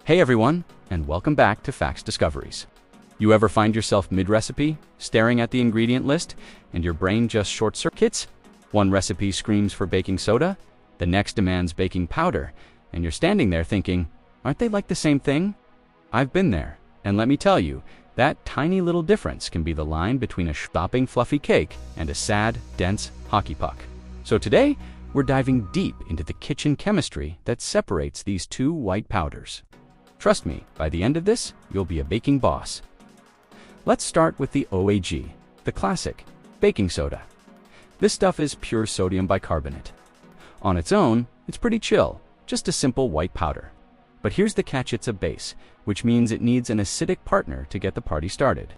Hey everyone, and welcome back to Facts Discoveries. You ever find yourself mid-recipe, staring at the ingredient list, and your brain just short-circuits? One recipe screams for baking soda, the next demands baking powder, and you're standing there thinking, aren't they like the same thing? I've been there, and let me tell you, that tiny little difference can be the line between a stopping fluffy cake and a sad, dense hockey puck. So today, we're diving deep into the kitchen chemistry that separates these two white powders. Trust me, by the end of this, you'll be a baking boss. Let's start with the OAG, the classic, baking soda. This stuff is pure sodium bicarbonate. On its own, it's pretty chill, just a simple white powder. But here's the catch: it's a base, which means it needs an acidic partner to get the party started.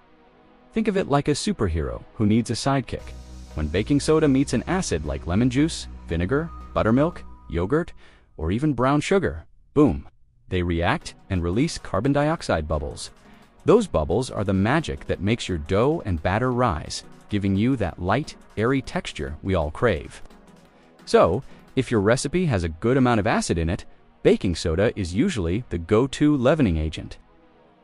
Think of it like a superhero who needs a sidekick. When baking soda meets an acid like lemon juice, vinegar, buttermilk, yogurt, or even brown sugar, boom, they react and release carbon dioxide bubbles. Those bubbles are the magic that makes your dough and batter rise, giving you that light, airy texture we all crave. So, if your recipe has a good amount of acid in it, baking soda is usually the go-to leavening agent.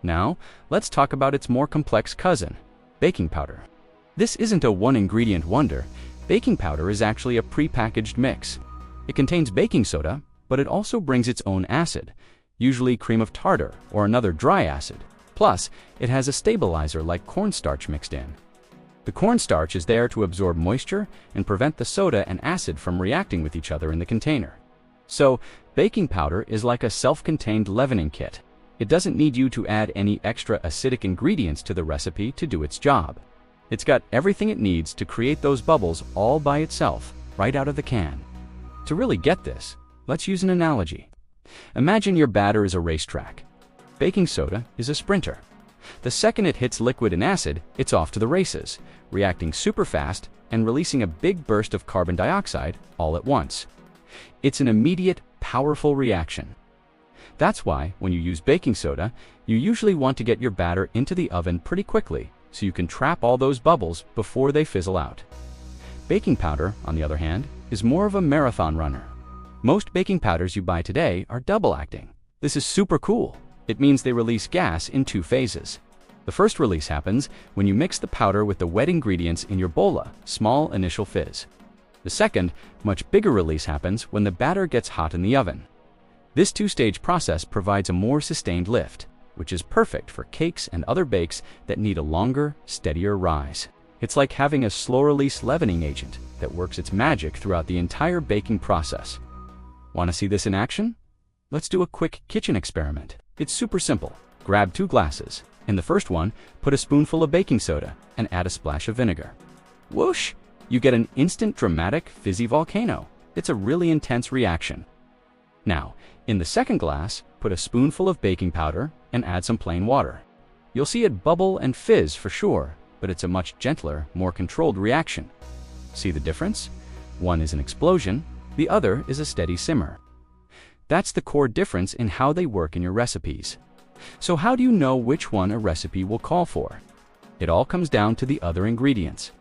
Now, let's talk about its more complex cousin, baking powder. This isn't a one-ingredient wonder. Baking powder is actually a pre-packaged mix. It contains baking soda, but it also brings its own acid, usually cream of tartar or another dry acid. Plus, it has a stabilizer like cornstarch mixed in. The cornstarch is there to absorb moisture and prevent the soda and acid from reacting with each other in the container. So, baking powder is like a self-contained leavening kit. It doesn't need you to add any extra acidic ingredients to the recipe to do its job. It's got everything it needs to create those bubbles all by itself, right out of the can. To really get this, let's use an analogy. Imagine your batter is a racetrack. Baking soda is a sprinter. The second it hits liquid and acid, it's off to the races, reacting super fast and releasing a big burst of carbon dioxide all at once. It's an immediate, powerful reaction. That's why, when you use baking soda, you usually want to get your batter into the oven pretty quickly so you can trap all those bubbles before they fizzle out. Baking powder, on the other hand, is more of a marathon runner. Most baking powders you buy today are double-acting. This is super cool. It means they release gas in two phases. The first release happens when you mix the powder with the wet ingredients in your bola, small initial fizz. The second, much bigger release happens when the batter gets hot in the oven. This two-stage process provides a more sustained lift, which is perfect for cakes and other bakes that need a longer, steadier rise. It's like having a slow-release leavening agent that works its magic throughout the entire baking process. Want to see this in action? Let's do a quick kitchen experiment. It's super simple. Grab 2 glasses. In the first one, put a spoonful of baking soda and add a splash of vinegar. Whoosh! You get an instant dramatic fizzy volcano. It's a really intense reaction. Now, in the second glass, put a spoonful of baking powder and add some plain water. You'll see it bubble and fizz for sure, but it's a much gentler, more controlled reaction. See the difference? One is an explosion, the other is a steady simmer. That's the core difference in how they work in your recipes. So how do you know which one a recipe will call for? It all comes down to the other ingredients.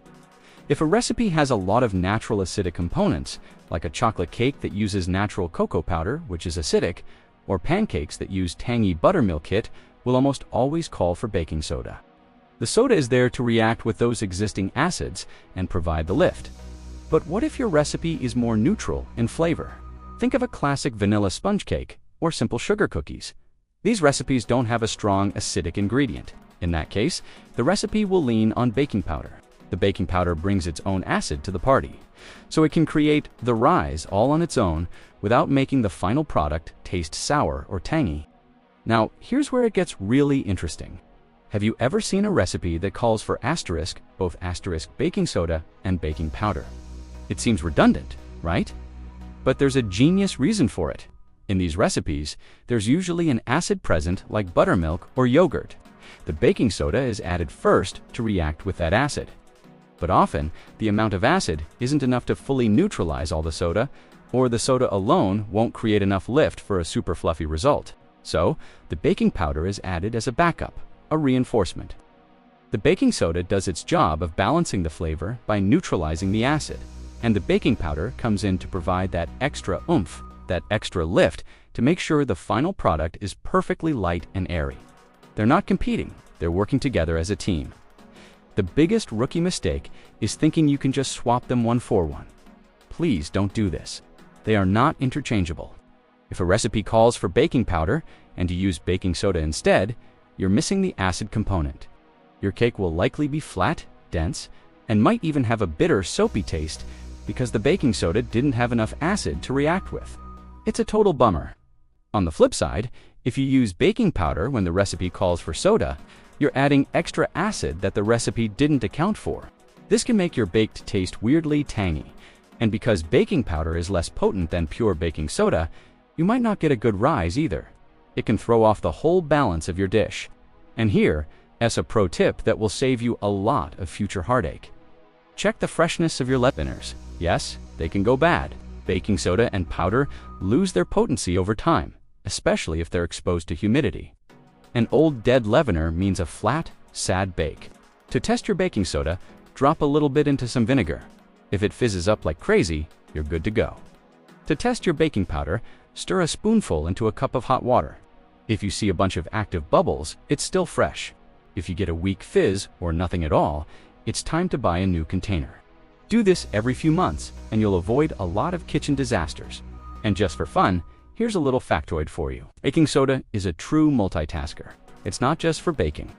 If a recipe has a lot of natural acidic components, like a chocolate cake that uses natural cocoa powder, which is acidic, or pancakes that use tangy buttermilk kit, will almost always call for baking soda. The soda is there to react with those existing acids and provide the lift. But what if your recipe is more neutral in flavor? Think of a classic vanilla sponge cake or simple sugar cookies. These recipes don't have a strong acidic ingredient. In that case, the recipe will lean on baking powder. The baking powder brings its own acid to the party, so it can create the rise all on its own without making the final product taste sour or tangy. Now, here's where it gets really interesting. Have you ever seen a recipe that calls for both baking soda and baking powder? It seems redundant, right? But there's a genius reason for it. In these recipes, there's usually an acid present like buttermilk or yogurt. The baking soda is added first to react with that acid. But often, the amount of acid isn't enough to fully neutralize all the soda, or the soda alone won't create enough lift for a super fluffy result. So, the baking powder is added as a backup, a reinforcement. The baking soda does its job of balancing the flavor by neutralizing the acid, and the baking powder comes in to provide that extra oomph, that extra lift to make sure the final product is perfectly light and airy. They're not competing, they're working together as a team. The biggest rookie mistake is thinking you can just swap them one for one. Please don't do this. They are not interchangeable. If a recipe calls for baking powder and you use baking soda instead, you're missing the acid component. Your cake will likely be flat, dense, and might even have a bitter, soapy taste because the baking soda didn't have enough acid to react with. It's a total bummer. On the flip side, if you use baking powder when the recipe calls for soda, you're adding extra acid that the recipe didn't account for. This can make your baked taste weirdly tangy, and because baking powder is less potent than pure baking soda, you might not get a good rise either. It can throw off the whole balance of your dish. And here is a pro tip that will save you a lot of future heartache. Check the freshness of your leaveners. Yes, they can go bad. Baking soda and powder lose their potency over time, especially if they're exposed to humidity. An old dead leavener means a flat, sad bake. To test your baking soda, drop a little bit into some vinegar. If it fizzes up like crazy, you're good to go. To test your baking powder, stir a spoonful into a cup of hot water. If you see a bunch of active bubbles, it's still fresh. If you get a weak fizz or nothing at all, it's time to buy a new container. Do this every few months, and you'll avoid a lot of kitchen disasters. And just for fun, here's a little factoid for you. Baking soda is a true multitasker. It's not just for baking.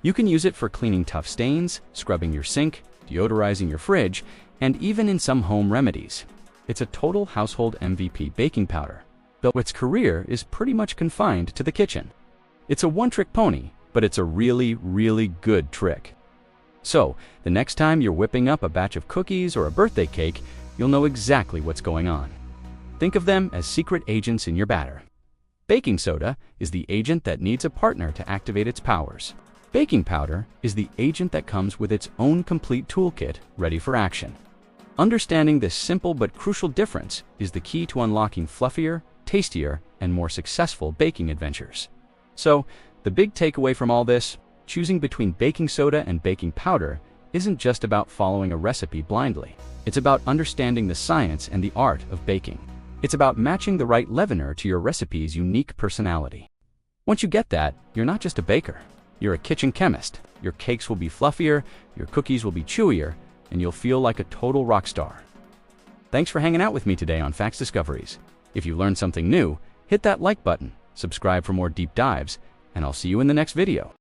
You can use it for cleaning tough stains, scrubbing your sink, deodorizing your fridge, and even in some home remedies. It's a total household MVP baking powder, though its career is pretty much confined to the kitchen. It's a one-trick pony, but it's a really, really good trick. So, the next time you're whipping up a batch of cookies or a birthday cake, you'll know exactly what's going on. Think of them as secret agents in your batter. Baking soda is the agent that needs a partner to activate its powers. Baking powder is the agent that comes with its own complete toolkit ready for action. Understanding this simple but crucial difference is the key to unlocking fluffier, tastier, and more successful baking adventures. So, the big takeaway from all this, choosing between baking soda and baking powder isn't just about following a recipe blindly. It's about understanding the science and the art of baking. It's about matching the right leavener to your recipe's unique personality. Once you get that, you're not just a baker. You're a kitchen chemist. Your cakes will be fluffier, your cookies will be chewier, and you'll feel like a total rock star. Thanks for hanging out with me today on Facts Discoveries. If you learned something new, hit that like button, subscribe for more deep dives, and I'll see you in the next video.